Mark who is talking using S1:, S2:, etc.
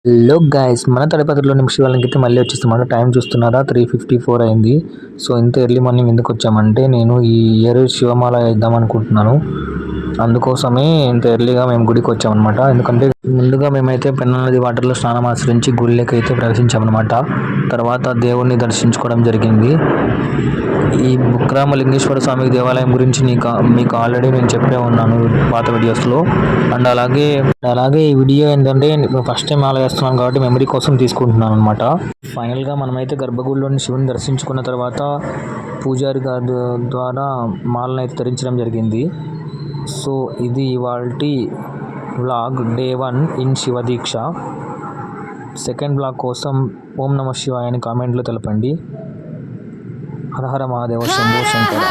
S1: Hello guys, మన తడపతిలో శివాలయంకి మళ్ళీ వచ్చేస్తాం. టైం చూస్తున్నారా, 3:54 అయింది. సో ఇంత ఎర్లీ మార్నింగ్ ఎందుకు వచ్చామంటే, నేను ఈ ఇయర్ శివమాల వేద్దాం అనుకుంటున్నాను. అందుకోసమే ఇంత ఎర్లీగా మేము గుడికి వచ్చామన్నమాట. ఎందుకంటే ముందుగా మేమైతే పెన్నా నది వాటర్లో స్నానం ఆచరించి గుడిలోకి అయితే ప్రవేశించామన్నమాట. తర్వాత దేవుణ్ణి దర్శించుకోవడం జరిగింది. ఈ బుక్రామలింగేశ్వర స్వామి దేవాలయం గురించి మీకు ఆల్రెడీ నేను చెప్పే ఉన్నాను పాత వీడియోస్లో. అండ్ అలాగే ఈ వీడియో ఏంటంటే ఫస్ట్ టైం మాల వేస్తున్నాను కాబట్టి మెమరీ కోసం తీసుకుంటున్నాను అనమాట. ఫైనల్గా మనమైతే గర్భగుడిలోని శివుని దర్శించుకున్న తర్వాత పూజారి గారి ద్వారా మాలను అయితే ధరించడం జరిగింది. సో ఇది ఇవాల్టి vlog day 1 in Shiva Deeksha. Second vlog కోసం ఓం నమ శివాయ అని కామెంట్లో తెలపండి. హర హర మహాదేవ, శంభో శంకర.